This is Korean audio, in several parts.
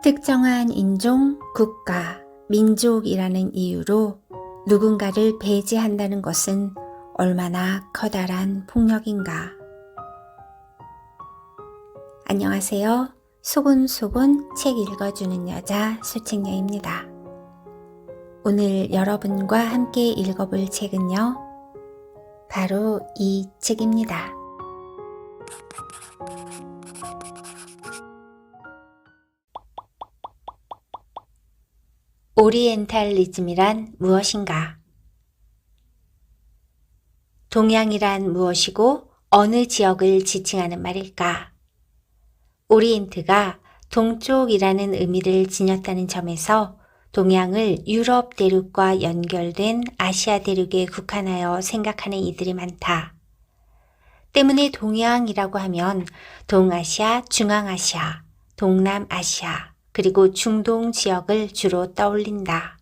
특정한 인종, 국가, 민족이라는 이유로 누군가를 배제한다는 것은 얼마나 커다란 폭력인가. 안녕하세요. 소곤소곤 책 읽어주는 여자 소책녀입니다. 오늘 여러분과 함께 읽어볼 책은요, 바로 이 책입니다. 오리엔탈리즘이란 무엇인가? 동양이란 무엇이고 어느 지역을 지칭하는 말일까? 오리엔트가 동쪽이라는 의미를 지녔다는 점에서 동양을 유럽 대륙과 연결된 아시아 대륙에 국한하여 생각하는 이들이 많다. 때문에 동양이라고 하면 동아시아, 중앙아시아, 동남아시아, 그리고 중동 지역을 주로 떠올린다.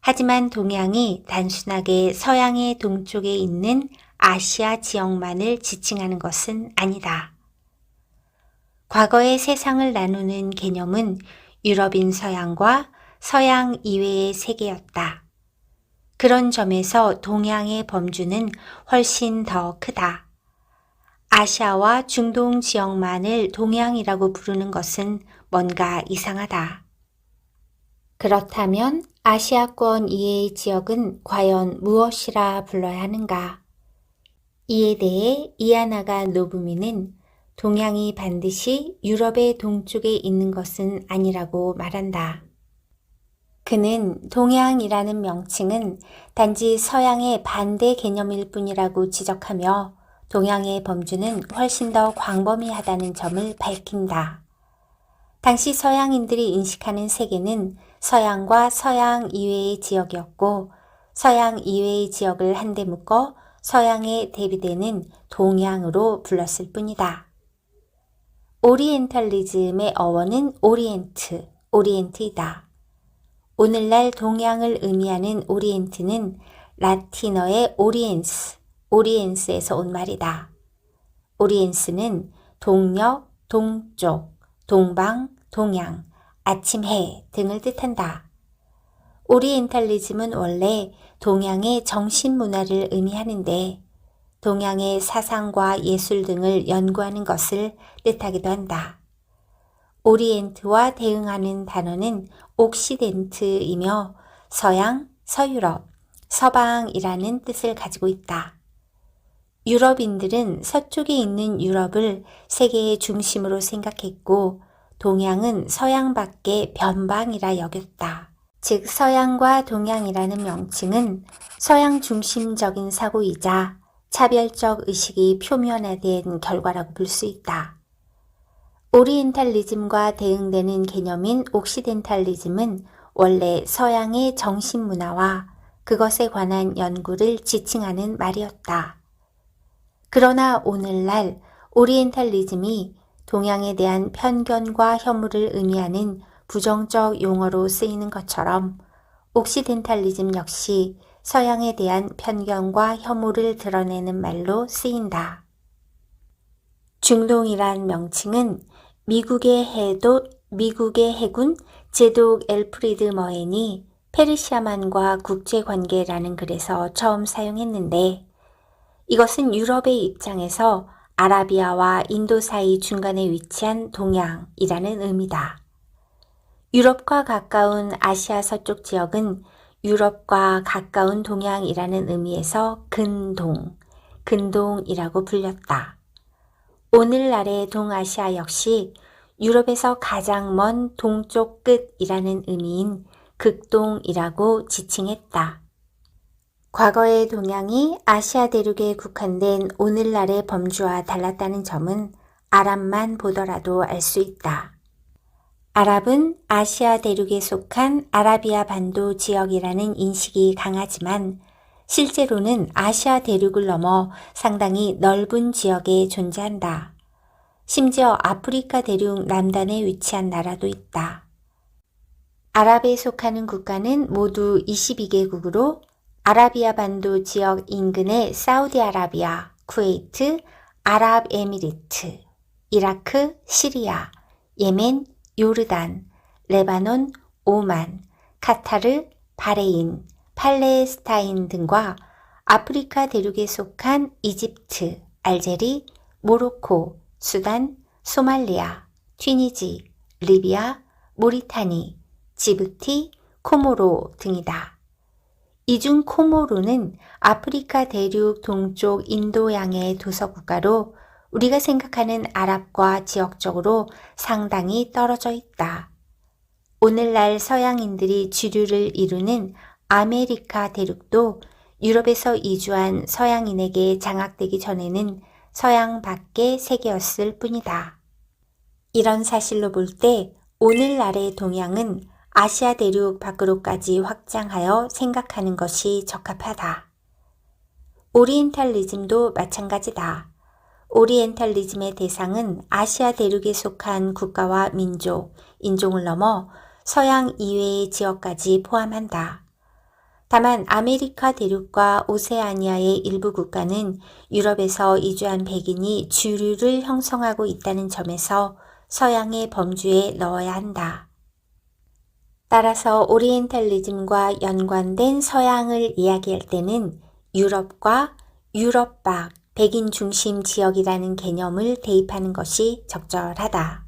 하지만 동양이 단순하게 서양의 동쪽에 있는 아시아 지역만을 지칭하는 것은 아니다. 과거의 세상을 나누는 개념은 유럽인 서양과 서양 이외의 세계였다. 그런 점에서 동양의 범주는 훨씬 더 크다. 아시아와 중동 지역만을 동양이라고 부르는 것은 뭔가 이상하다. 그렇다면 아시아권 이외의 지역은 과연 무엇이라 불러야 하는가? 이에 대해 이아나가 노부미는 동양이 반드시 유럽의 동쪽에 있는 것은 아니라고 말한다. 그는 동양이라는 명칭은 단지 서양의 반대 개념일 뿐이라고 지적하며 동양의 범주는 훨씬 더 광범위하다는 점을 밝힌다. 당시 서양인들이 인식하는 세계는 서양과 서양 이외의 지역이었고 서양 이외의 지역을 한데 묶어 서양에 대비되는 동양으로 불렀을 뿐이다. 오리엔탈리즘의 어원은 오리엔트, 오리엔트이다. 오늘날 동양을 의미하는 오리엔트는 라틴어의 오리엔스, 오리엔스에서 온 말이다. 오리엔스는 동력, 동쪽, 동방, 동양, 아침, 해 등을 뜻한다. 오리엔탈리즘은 원래 동양의 정신문화를 의미하는데 동양의 사상과 예술 등을 연구하는 것을 뜻하기도 한다. 오리엔트와 대응하는 단어는 옥시덴트이며 서양, 서유럽, 서방이라는 뜻을 가지고 있다. 유럽인들은 서쪽에 있는 유럽을 세계의 중심으로 생각했고 동양은 서양 밖의 변방이라 여겼다. 즉 서양과 동양이라는 명칭은 서양 중심적인 사고이자 차별적 의식이 표면화된 결과라고 볼 수 있다. 오리엔탈리즘과 대응되는 개념인 옥시덴탈리즘은 원래 서양의 정신문화와 그것에 관한 연구를 지칭하는 말이었다. 그러나 오늘날 오리엔탈리즘이 동양에 대한 편견과 혐오를 의미하는 부정적 용어로 쓰이는 것처럼 옥시덴탈리즘 역시 서양에 대한 편견과 혐오를 드러내는 말로 쓰인다. 중동이란 명칭은 미국의 해군 제독 엘프리드 머헨이 페르시아만과 국제관계라는 글에서 처음 사용했는데 이것은 유럽의 입장에서 아라비아와 인도 사이 중간에 위치한 동양이라는 의미다. 유럽과 가까운 아시아 서쪽 지역은 유럽과 가까운 동양이라는 의미에서 근동이라고 불렸다. 오늘날의 동아시아 역시 유럽에서 가장 먼 동쪽 끝이라는 의미인 극동이라고 지칭했다. 과거의 동양이 아시아 대륙에 국한된 오늘날의 범주와 달랐다는 점은 아랍만 보더라도 알 수 있다. 아랍은 아시아 대륙에 속한 아라비아 반도 지역이라는 인식이 강하지만 실제로는 아시아 대륙을 넘어 상당히 넓은 지역에 존재한다. 심지어 아프리카 대륙 남단에 위치한 나라도 있다. 아랍에 속하는 국가는 모두 22개국으로 아라비아 반도 지역 인근의 사우디아라비아, 쿠웨이트, 아랍에미리트, 이라크, 시리아, 예멘, 요르단, 레바논, 오만, 카타르, 바레인, 팔레스타인 등과 아프리카 대륙에 속한 이집트, 알제리, 모로코, 수단, 소말리아, 튀니지, 리비아, 모리타니, 지부티, 코모로 등이다. 이 중 코모로는 아프리카 대륙 동쪽 인도양의 도서국가로 우리가 생각하는 아랍과 지역적으로 상당히 떨어져 있다. 오늘날 서양인들이 주류를 이루는 아메리카 대륙도 유럽에서 이주한 서양인에게 장악되기 전에는 서양 밖의 세계였을 뿐이다. 이런 사실로 볼 때 오늘날의 동양은 아시아 대륙 밖으로까지 확장하여 생각하는 것이 적합하다. 오리엔탈리즘도 마찬가지다. 오리엔탈리즘의 대상은 아시아 대륙에 속한 국가와 민족, 인종을 넘어 서양 이외의 지역까지 포함한다. 다만 아메리카 대륙과 오세아니아의 일부 국가는 유럽에서 이주한 백인이 주류를 형성하고 있다는 점에서 서양의 범주에 넣어야 한다. 따라서 오리엔탈리즘과 연관된 서양을 이야기할 때는 유럽과 유럽 밖 백인 중심 지역이라는 개념을 대입하는 것이 적절하다.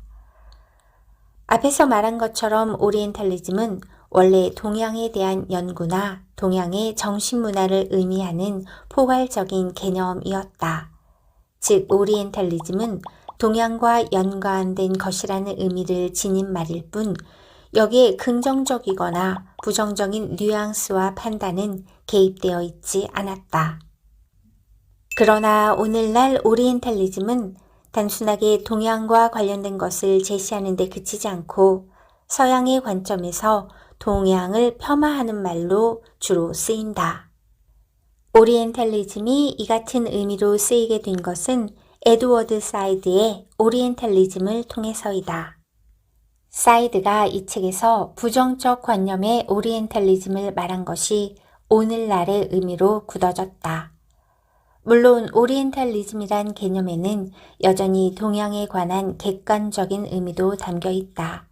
앞에서 말한 것처럼 오리엔탈리즘은 원래 동양에 대한 연구나 동양의 정신문화를 의미하는 포괄적인 개념이었다. 즉 오리엔탈리즘은 동양과 연관된 것이라는 의미를 지닌 말일 뿐 여기에 긍정적이거나 부정적인 뉘앙스와 판단은 개입되어 있지 않았다. 그러나 오늘날 오리엔탈리즘은 단순하게 동양과 관련된 것을 제시하는 데 그치지 않고 서양의 관점에서 동양을 폄하하는 말로 주로 쓰인다. 오리엔탈리즘이 이 같은 의미로 쓰이게 된 것은 에드워드 사이드의 오리엔탈리즘을 통해서이다. 사이드가 이 책에서 부정적 관념의 오리엔탈리즘을 말한 것이 오늘날의 의미로 굳어졌다. 물론 오리엔탈리즘이란 개념에는 여전히 동양에 관한 객관적인 의미도 담겨 있다.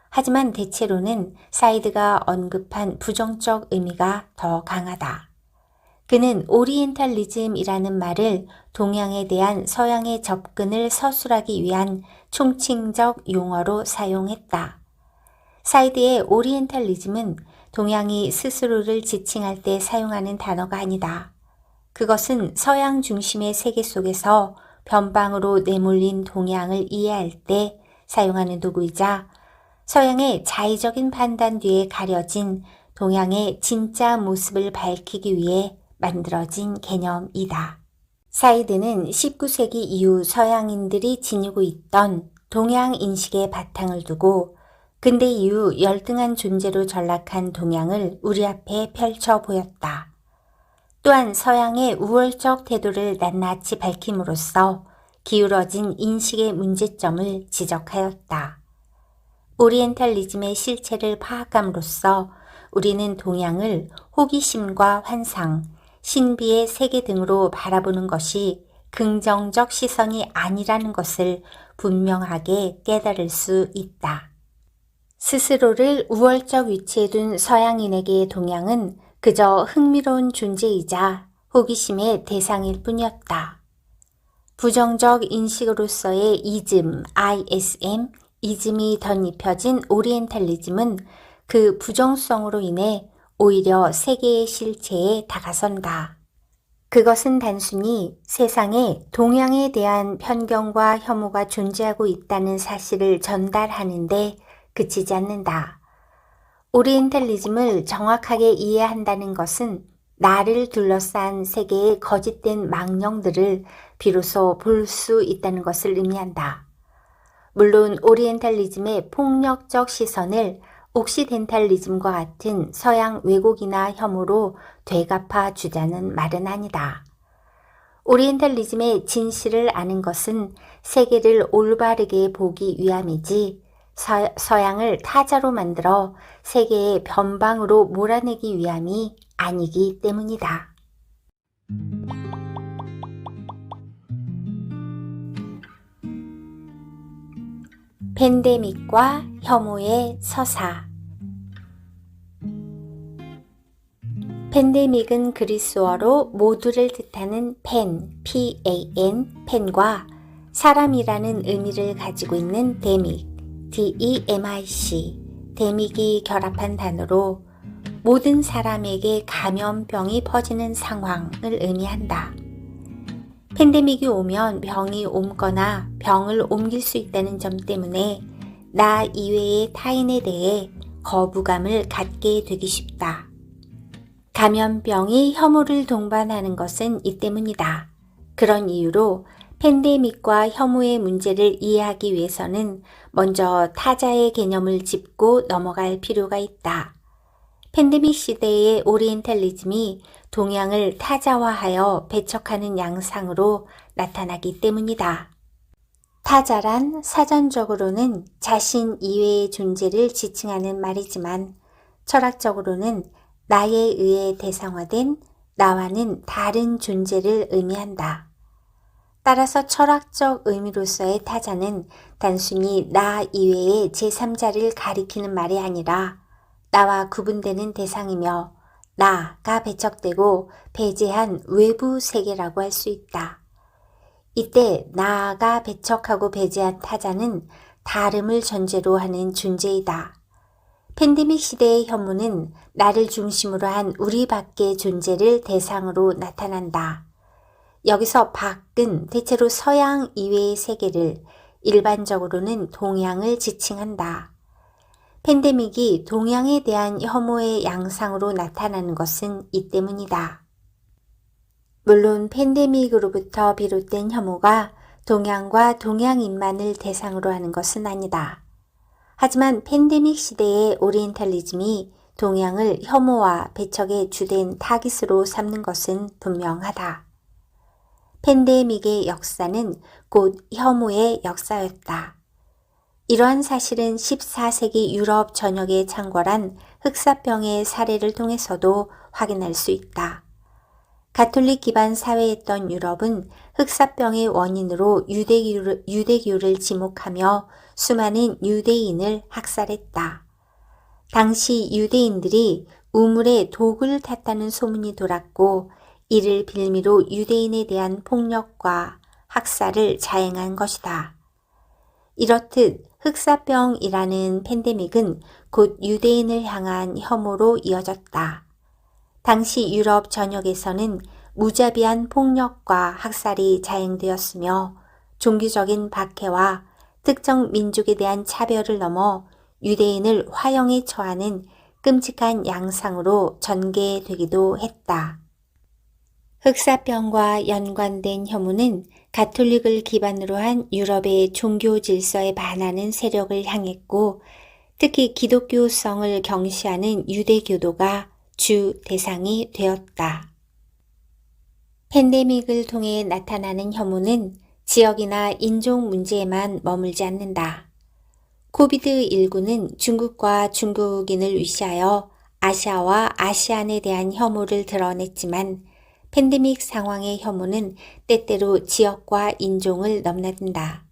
하지만 대체로는 사이드가 언급한 부정적 의미가 더 강하다. 그는 오리엔탈리즘이라는 말을 동양에 대한 서양의 접근을 서술하기 위한 총칭적 용어로 사용했다. 사이드의 오리엔탈리즘은 동양이 스스로를 지칭할 때 사용하는 단어가 아니다. 그것은 서양 중심의 세계 속에서 변방으로 내몰린 동양을 이해할 때 사용하는 도구이자 서양의 자의적인 판단 뒤에 가려진 동양의 진짜 모습을 밝히기 위해 만들어진 개념이다. 사이드는 19세기 이후 서양인들이 지니고 있던 동양 인식의 바탕을 두고 근대 이후 열등한 존재로 전락한 동양을 우리 앞에 펼쳐 보였다. 또한 서양의 우월적 태도를 낱낱이 밝힘으로써 기울어진 인식의 문제점을 지적하였다. 오리엔탈리즘의 실체를 파악함으로써 우리는 동양을 호기심과 환상, 신비의 세계 등으로 바라보는 것이 긍정적 시선이 아니라는 것을 분명하게 깨달을 수 있다. 스스로를 우월적 위치에 둔 서양인에게 동양은 그저 흥미로운 존재이자 호기심의 대상일 뿐이었다. 부정적 인식으로서의 이즘, ISM, 이즘이 덧입혀진 오리엔탈리즘은 그 부정성으로 인해 오히려 세계의 실체에 다가선다. 그것은 단순히 세상에 동양에 대한 편견과 혐오가 존재하고 있다는 사실을 전달하는데 그치지 않는다. 오리엔탈리즘을 정확하게 이해한다는 것은 나를 둘러싼 세계의 거짓된 망령들을 비로소 볼 수 있다는 것을 의미한다. 물론 오리엔탈리즘의 폭력적 시선을 옥시덴탈리즘과 같은 서양 왜곡이나 혐오로 되갚아 주자는 말은 아니다. 오리엔탈리즘의 진실을 아는 것은 세계를 올바르게 보기 위함이지 서양을 타자로 만들어 세계의 변방으로 몰아내기 위함이 아니기 때문이다. 팬데믹과 혐오의 서사. 팬데믹은 그리스어로 모두를 뜻하는 P-A-N, 팬과 사람이라는 의미를 가지고 있는 데믹, D-E-M-I-C, 데믹이 결합한 단어로 모든 사람에게 감염병이 퍼지는 상황을 의미한다. 팬데믹이 오면 병이 옮거나 병을 옮길 수 있다는 점 때문에 나 이외의 타인에 대해 거부감을 갖게 되기 쉽다. 감염병이 혐오를 동반하는 것은 이 때문이다. 그런 이유로 팬데믹과 혐오의 문제를 이해하기 위해서는 먼저 타자의 개념을 짚고 넘어갈 필요가 있다. 팬데믹 시대의 오리엔탈리즘이 동양을 타자화하여 배척하는 양상으로 나타나기 때문이다. 타자란 사전적으로는 자신 이외의 존재를 지칭하는 말이지만 철학적으로는 나에 의해 대상화된 나와는 다른 존재를 의미한다. 따라서 철학적 의미로서의 타자는 단순히 나 이외의 제3자를 가리키는 말이 아니라 나와 구분되는 대상이며 나가 배척되고 배제한 외부 세계라고 할 수 있다. 이때 나가 배척하고 배제한 타자는 다름을 전제로 하는 존재이다. 팬데믹 시대의 혐오는 나를 중심으로 한 우리 밖의 존재를 대상으로 나타난다. 여기서 밖은 대체로 서양 이외의 세계를, 일반적으로는 동양을 지칭한다. 팬데믹이 동양에 대한 혐오의 양상으로 나타나는 것은 이 때문이다. 물론 팬데믹으로부터 비롯된 혐오가 동양과 동양인만을 대상으로 하는 것은 아니다. 하지만 팬데믹 시대의 오리엔탈리즘이 동양을 혐오와 배척의 주된 타깃으로 삼는 것은 분명하다. 팬데믹의 역사는 곧 혐오의 역사였다. 이러한 사실은 14세기 유럽 전역에 창궐한 흑사병의 사례를 통해서도 확인할 수 있다. 가톨릭 기반 사회였던 유럽은 흑사병의 원인으로 유대교를 지목하며 수많은 유대인을 학살했다. 당시 유대인들이 우물에 독을 탔다는 소문이 돌았고 이를 빌미로 유대인에 대한 폭력과 학살을 자행한 것이다. 이렇듯 흑사병이라는 팬데믹은 곧 유대인을 향한 혐오로 이어졌다. 당시 유럽 전역에서는 무자비한 폭력과 학살이 자행되었으며 종교적인 박해와 특정 민족에 대한 차별을 넘어 유대인을 화형에 처하는 끔찍한 양상으로 전개되기도 했다. 흑사병과 연관된 혐오는 가톨릭을 기반으로 한 유럽의 종교 질서에 반하는 세력을 향했고 특히 기독교성을 경시하는 유대교도가 주 대상이 되었다. 팬데믹을 통해 나타나는 혐오는 지역이나 인종 문제에만 머물지 않는다. 코비드19는 중국과 중국인을 위시하여 아시아와 아시안에 대한 혐오를 드러냈지만 팬데믹 상황의 혐오는 때때로 지역과 인종을 넘나든다.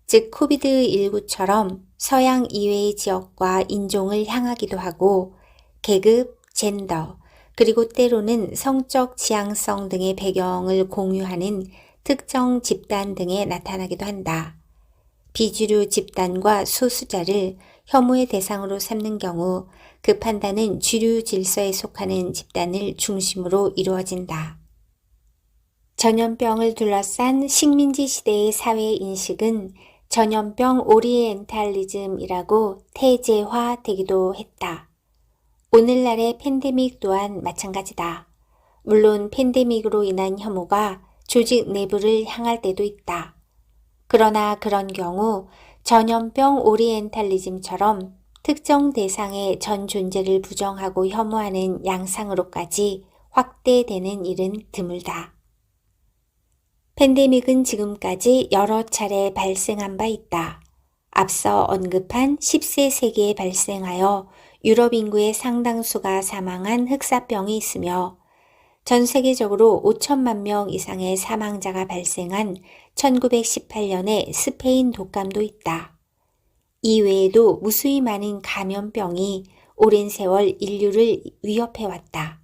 즉 코비드19처럼 서양 이외의 지역과 인종을 향하기도 하고 계급, 젠더, 그리고 때로는 성적 지향성 등의 배경을 공유하는 특정 집단 등에 나타나기도 한다. 비주류 집단과 소수자를 혐오의 대상으로 삼는 경우 그 판단은 주류 질서에 속하는 집단을 중심으로 이루어진다. 전염병을 둘러싼 식민지 시대의 사회 인식은 전염병 오리엔탈리즘이라고 태제화되기도 했다. 오늘날의 팬데믹 또한 마찬가지다. 물론 팬데믹으로 인한 혐오가 조직 내부를 향할 때도 있다. 그러나 그런 경우 전염병 오리엔탈리즘처럼 특정 대상의 전 존재를 부정하고 혐오하는 양상으로까지 확대되는 일은 드물다. 팬데믹은 지금까지 여러 차례 발생한 바 있다. 앞서 언급한 10세기에 발생하여 유럽 인구의 상당수가 사망한 흑사병이 있으며 전 세계적으로 5천만 명 이상의 사망자가 발생한 1918년의 스페인 독감도 있다. 이외에도 무수히 많은 감염병이 오랜 세월 인류를 위협해왔다.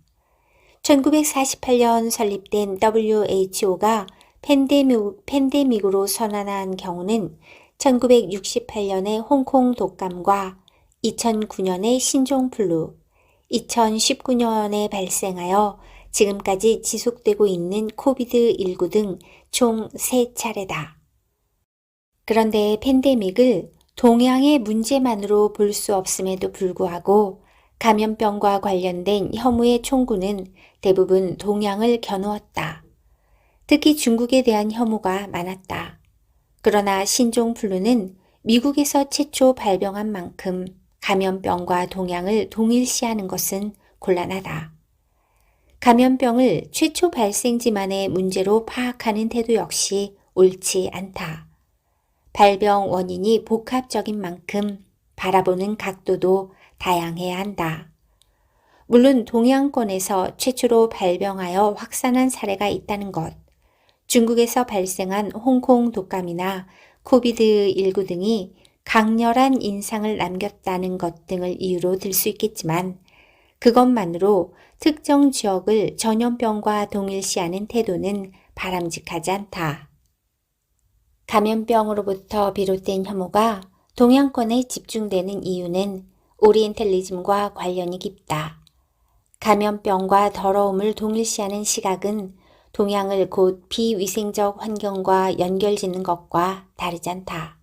1948년 설립된 WHO가 팬데믹으로 선언한 경우는 1968년의 홍콩 독감과 2009년의 신종플루, 2019년에 발생하여 지금까지 지속되고 있는 코비드19 등 총 3차례다. 그런데 팬데믹을 동양의 문제만으로 볼 수 없음에도 불구하고 감염병과 관련된 혐오의 총구는 대부분 동양을 겨누었다. 특히 중국에 대한 혐오가 많았다. 그러나 신종플루는 미국에서 최초 발병한 만큼 감염병과 동양을 동일시하는 것은 곤란하다. 감염병을 최초 발생지만의 문제로 파악하는 태도 역시 옳지 않다. 발병 원인이 복합적인 만큼 바라보는 각도도 다양해야 한다. 물론 동양권에서 최초로 발병하여 확산한 사례가 있다는 것, 중국에서 발생한 홍콩 독감이나 코비드19 등이 강렬한 인상을 남겼다는 것 등을 이유로 들 수 있겠지만 그것만으로 특정 지역을 전염병과 동일시하는 태도는 바람직하지 않다. 감염병으로부터 비롯된 혐오가 동양권에 집중되는 이유는 오리엔탈리즘과 관련이 깊다. 감염병과 더러움을 동일시하는 시각은 동양을 곧 비위생적 환경과 연결짓는 것과 다르지 않다.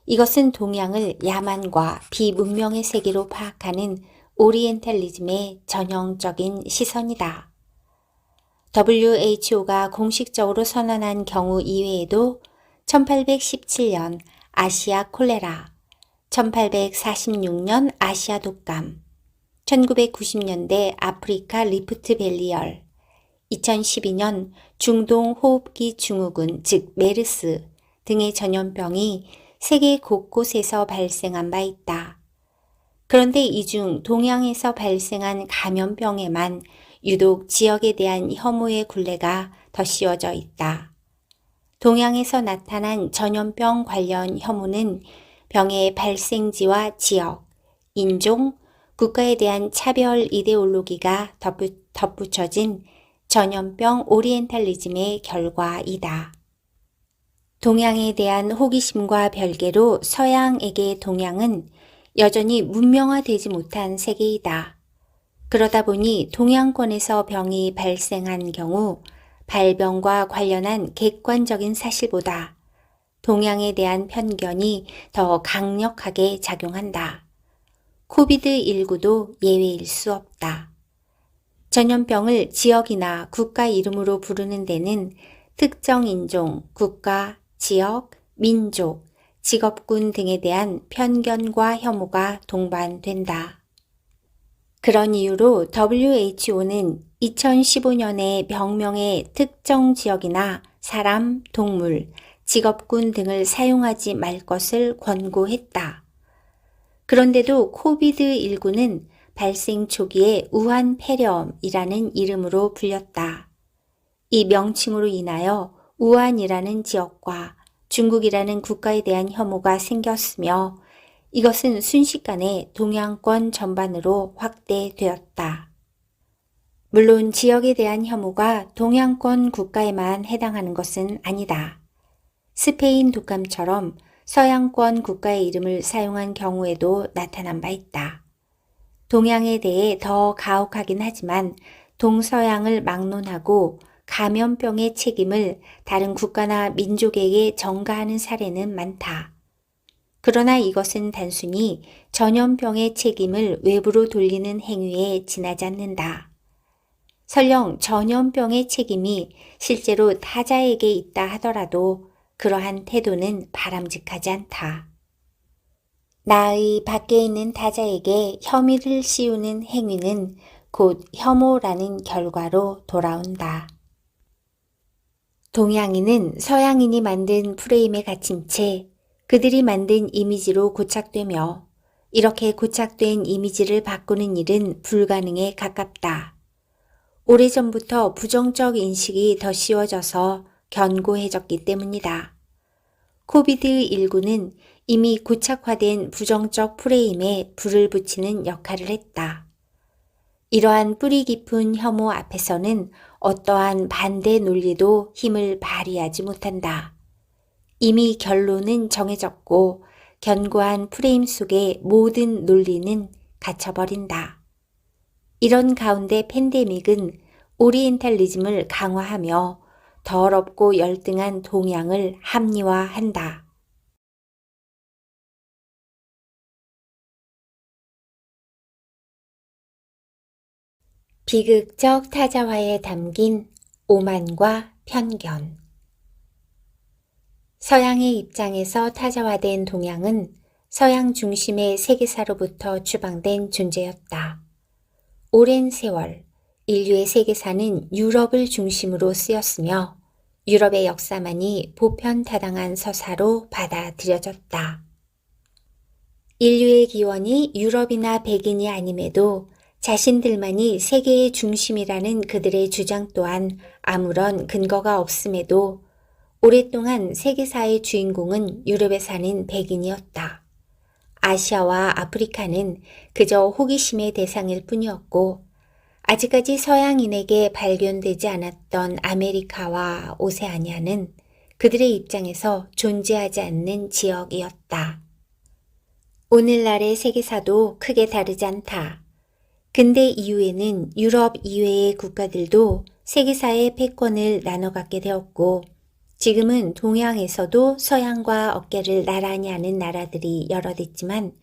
이것은 동양을 야만과 비문명의 세계로 파악하는 오리엔탈리즘의 전형적인 시선이다. WHO가 공식적으로 선언한 경우 이외에도 1817년 아시아 콜레라, 1846년 아시아 독감, 1990년대 아프리카 리프트 밸리열, 2012년 중동 호흡기 증후군 즉 메르스 등의 전염병이 세계 곳곳에서 발생한 바 있다. 그런데 이 중 동양에서 발생한 감염병에만 유독 지역에 대한 혐오의 굴레가 더 씌워져 있다. 동양에서 나타난 전염병 관련 혐오는 병의 발생지와 지역, 인종, 국가에 대한 차별 이데올로기가 덧붙여진 전염병 오리엔탈리즘의 결과이다. 동양에 대한 호기심과 별개로 서양에게 동양은 여전히 문명화되지 못한 세계이다. 그러다 보니 동양권에서 병이 발생한 경우 발병과 관련한 객관적인 사실보다 동양에 대한 편견이 더 강력하게 작용한다. 코비드19도 예외일 수 없다. 전염병을 지역이나 국가 이름으로 부르는 데는 특정 인종, 국가, 지역, 민족, 직업군 등에 대한 편견과 혐오가 동반된다. 그런 이유로 WHO는 2015년에 병명의 특정 지역이나 사람, 동물, 직업군 등을 사용하지 말 것을 권고했다. 그런데도 코비드19는 발생 초기에 우한 폐렴이라는 이름으로 불렸다. 이 명칭으로 인하여 우한이라는 지역과 중국이라는 국가에 대한 혐오가 생겼으며 이것은 순식간에 동양권 전반으로 확대되었다. 물론 지역에 대한 혐오가 동양권 국가에만 해당하는 것은 아니다. 스페인 독감처럼 서양권 국가의 이름을 사용한 경우에도 나타난 바 있다. 동양에 대해 더 가혹하긴 하지만 동서양을 막론하고 감염병의 책임을 다른 국가나 민족에게 전가하는 사례는 많다. 그러나 이것은 단순히 전염병의 책임을 외부로 돌리는 행위에 지나지 않는다. 설령 전염병의 책임이 실제로 타자에게 있다 하더라도 그러한 태도는 바람직하지 않다. 나의 밖에 있는 타자에게 혐의를 씌우는 행위는 곧 혐오라는 결과로 돌아온다. 동양인은 서양인이 만든 프레임에 갇힌 채 그들이 만든 이미지로 고착되며 이렇게 고착된 이미지를 바꾸는 일은 불가능에 가깝다. 오래전부터 부정적 인식이 더 씌워져서 견고해졌기 때문이다. 코비드19는 이미 고착화된 부정적 프레임에 불을 붙이는 역할을 했다. 이러한 뿌리 깊은 혐오 앞에서는 어떠한 반대 논리도 힘을 발휘하지 못한다. 이미 결론은 정해졌고 견고한 프레임 속의 모든 논리는 갇혀버린다. 이런 가운데 팬데믹은 오리엔탈리즘을 강화하며 더럽고 열등한 동양을 합리화한다. 비극적 타자화에 담긴 오만과 편견. 서양의 입장에서 타자화된 동양은 서양 중심의 세계사로부터 추방된 존재였다. 오랜 세월 인류의 세계사는 유럽을 중심으로 쓰였으며 유럽의 역사만이 보편타당한 서사로 받아들여졌다. 인류의 기원이 유럽이나 백인이 아님에도 자신들만이 세계의 중심이라는 그들의 주장 또한 아무런 근거가 없음에도 오랫동안 세계사의 주인공은 유럽에 사는 백인이었다. 아시아와 아프리카는 그저 호기심의 대상일 뿐이었고 아직까지 서양인에게 발견되지 않았던 아메리카와 오세아니아는 그들의 입장에서 존재하지 않는 지역이었다. 오늘날의 세계사도 크게 다르지 않다. 근대 이후에는 유럽 이외의 국가들도 세계사의 패권을 나눠 갖게 되었고 지금은 동양에서도 서양과 어깨를 나란히 하는 나라들이 여럿 있지만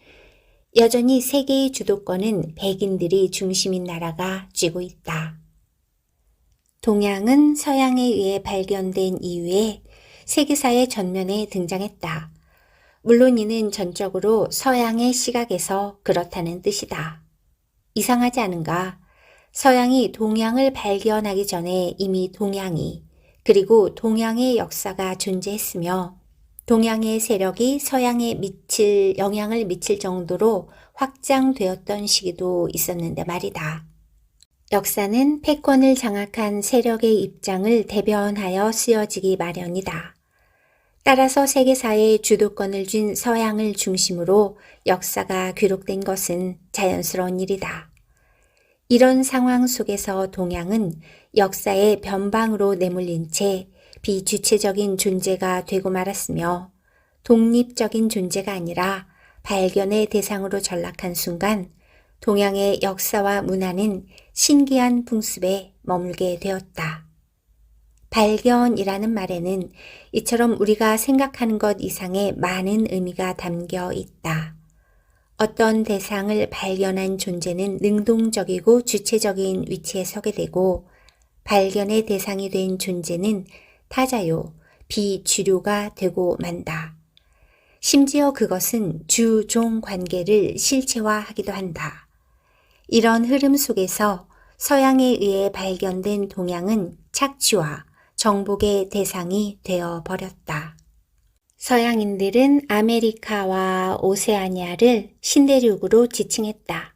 여전히 세계의 주도권은 백인들이 중심인 나라가 쥐고 있다. 동양은 서양에 의해 발견된 이후에 세계사의 전면에 등장했다. 물론 이는 전적으로 서양의 시각에서 그렇다는 뜻이다. 이상하지 않은가? 서양이 동양을 발견하기 전에 이미 동양이 그리고 동양의 역사가 존재했으며 동양의 세력이 서양에 영향을 미칠 정도로 확장되었던 시기도 있었는데 말이다. 역사는 패권을 장악한 세력의 입장을 대변하여 쓰여지기 마련이다. 따라서 세계사의 주도권을 쥔 서양을 중심으로 역사가 기록된 것은 자연스러운 일이다. 이런 상황 속에서 동양은 역사의 변방으로 내몰린 채 비주체적인 존재가 되고 말았으며 독립적인 존재가 아니라 발견의 대상으로 전락한 순간 동양의 역사와 문화는 신기한 풍습에 머물게 되었다. 발견이라는 말에는 이처럼 우리가 생각하는 것 이상의 많은 의미가 담겨 있다. 어떤 대상을 발견한 존재는 능동적이고 주체적인 위치에 서게 되고 발견의 대상이 된 존재는 타자요, 비주류가 되고 만다. 심지어 그것은 주종 관계를 실체화하기도 한다. 이런 흐름 속에서 서양에 의해 발견된 동양은 착취와 정복의 대상이 되어버렸다. 서양인들은 아메리카와 오세아니아를 신대륙으로 지칭했다.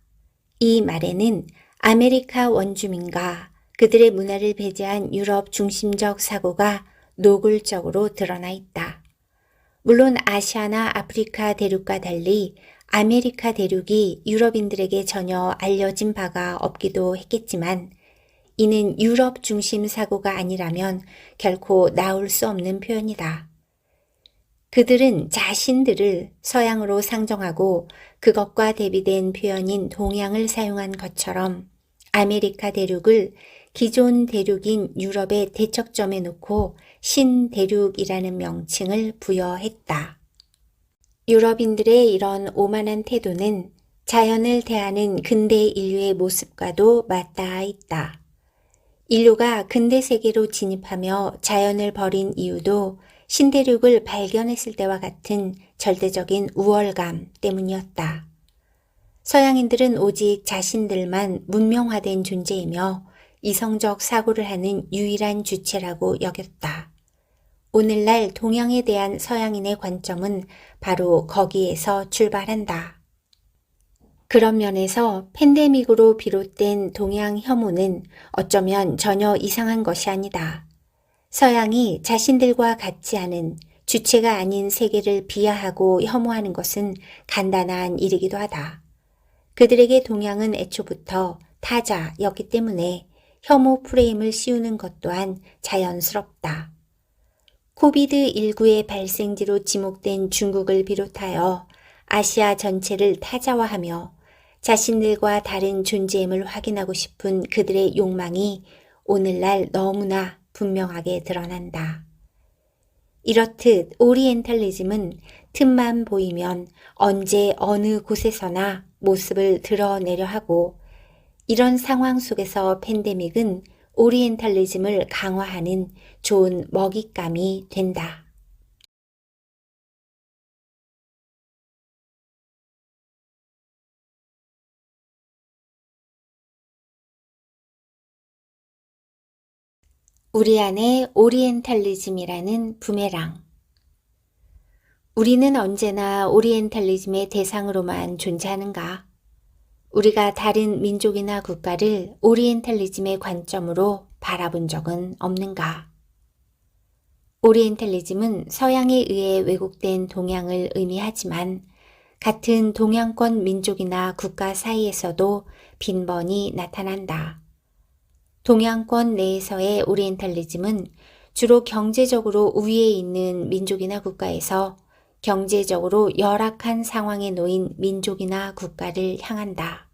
이 말에는 아메리카 원주민과 그들의 문화를 배제한 유럽 중심적 사고가 노골적으로 드러나 있다. 물론 아시아나 아프리카 대륙과 달리 아메리카 대륙이 유럽인들에게 전혀 알려진 바가 없기도 했겠지만 이는 유럽 중심 사고가 아니라면 결코 나올 수 없는 표현이다. 그들은 자신들을 서양으로 상정하고 그것과 대비된 표현인 동양을 사용한 것처럼 아메리카 대륙을 기존 대륙인 유럽의 대척점에 놓고 신대륙이라는 명칭을 부여했다. 유럽인들의 이런 오만한 태도는 자연을 대하는 근대 인류의 모습과도 맞닿아 있다. 인류가 근대 세계로 진입하며 자연을 버린 이유도 신대륙을 발견했을 때와 같은 절대적인 우월감 때문이었다. 서양인들은 오직 자신들만 문명화된 존재이며 이성적 사고를 하는 유일한 주체라고 여겼다. 오늘날 동양에 대한 서양인의 관점은 바로 거기에서 출발한다. 그런 면에서 팬데믹으로 비롯된 동양 혐오는 어쩌면 전혀 이상한 것이 아니다. 서양이 자신들과 같지 않은 주체가 아닌 세계를 비하하고 혐오하는 것은 간단한 일이기도 하다. 그들에게 동양은 애초부터 타자였기 때문에 혐오 프레임을 씌우는 것 또한 자연스럽다. 코비드19의 발생지로 지목된 중국을 비롯하여 아시아 전체를 타자화하며 자신들과 다른 존재임을 확인하고 싶은 그들의 욕망이 오늘날 너무나 분명하게 드러난다. 이렇듯 오리엔탈리즘은 틈만 보이면 언제 어느 곳에서나 모습을 드러내려 하고, 이런 상황 속에서 팬데믹은 오리엔탈리즘을 강화하는 좋은 먹잇감이 된다. 우리 안에 오리엔탈리즘이라는 부메랑. 우리는 언제나 오리엔탈리즘의 대상으로만 존재하는가? 우리가 다른 민족이나 국가를 오리엔탈리즘의 관점으로 바라본 적은 없는가? 오리엔탈리즘은 서양에 의해 왜곡된 동양을 의미하지만 같은 동양권 민족이나 국가 사이에서도 빈번히 나타난다. 동양권 내에서의 오리엔탈리즘은 주로 경제적으로 우위에 있는 민족이나 국가에서 경제적으로 열악한 상황에 놓인 민족이나 국가를 향한다.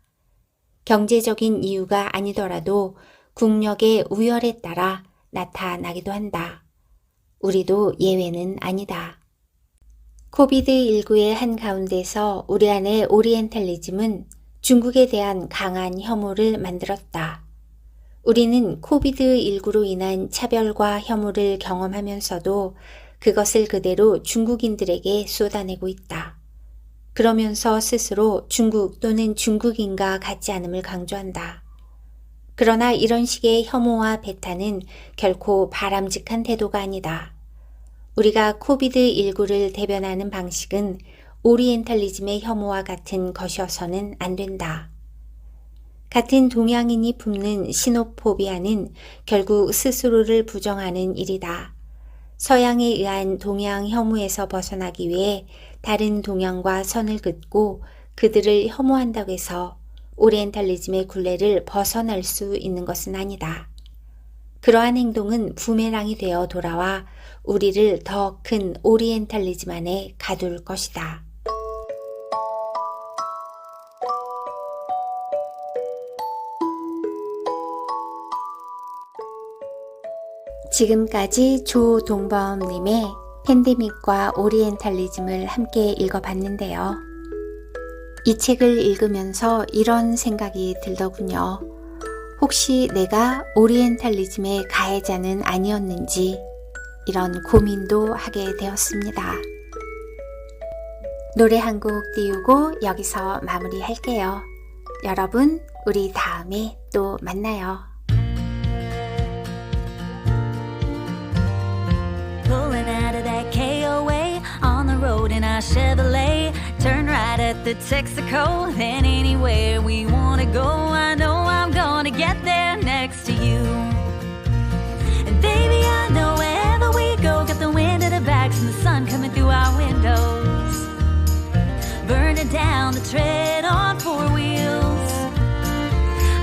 경제적인 이유가 아니더라도 국력의 우열에 따라 나타나기도 한다. 우리도 예외는 아니다. 코비드19의 한가운데서 우리 안의 오리엔탈리즘은 중국에 대한 강한 혐오를 만들었다. 우리는 코비드19로 인한 차별과 혐오를 경험하면서도 그것을 그대로 중국인들에게 쏟아내고 있다. 그러면서 스스로 중국 또는 중국인과 같지 않음을 강조한다. 그러나 이런 식의 혐오와 배타는 결코 바람직한 태도가 아니다. 우리가 코비드19를 대변하는 방식은 오리엔탈리즘의 혐오와 같은 것이어서는 안 된다. 같은 동양인이 품는 시노포비아는 결국 스스로를 부정하는 일이다. 서양에 의한 동양 혐오에서 벗어나기 위해 다른 동양과 선을 긋고 그들을 혐오한다고 해서 오리엔탈리즘의 굴레를 벗어날 수 있는 것은 아니다. 그러한 행동은 부메랑이 되어 돌아와 우리를 더 큰 오리엔탈리즘 안에 가둘 것이다. 지금까지 조동범님의 팬데믹과 오리엔탈리즘을 함께 읽어봤는데요. 이 책을 읽으면서 이런 생각이 들더군요. 혹시 내가 오리엔탈리즘의 가해자는 아니었는지 이런 고민도 하게 되었습니다. 노래 한 곡 띄우고 여기서 마무리할게요. 여러분, 우리 다음에 또 만나요. Pulling out of that KOA on the road in our Chevrolet. Turn right at the Texaco, then anywhere we wanna go. I know I'm gonna get there next to you. And baby, I know wherever we go, got the wind at our backs and the sun coming through our windows, burning down the tread on four wheels.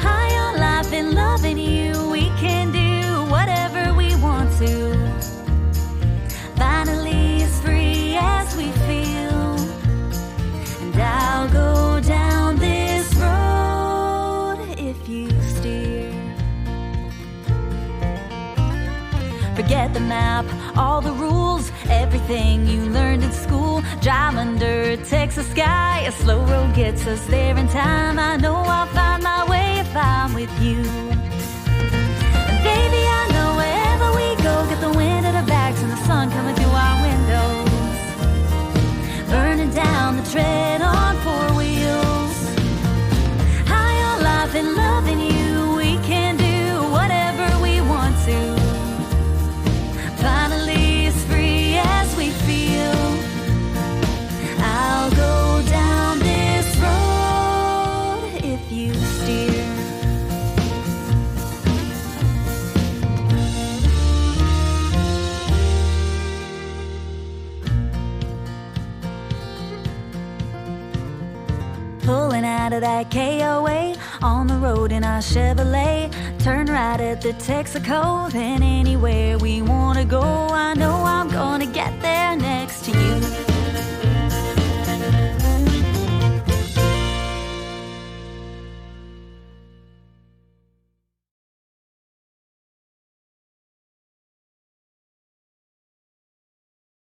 High on life and loving you, we can do whatever we want to. Finally as free as we feel, and I'll go down this road if you steer. Forget the map, all the rules, everything you learned in school. Drive under a Texas sky, a slow road gets us there in time. I know I'll find my way if I'm with you. And baby, I know wherever we go, get the wind at our backs and the sun coming through our windows, burning down the tread on four wheels. High on life and loving you, we can do whatever we want to. Finally as free as we feel, I'll go down this road if you steer. out of that KOA, on the road in our Chevrolet. Turn right at the Texaco, then anywhere we wanna go. I know I'm gonna get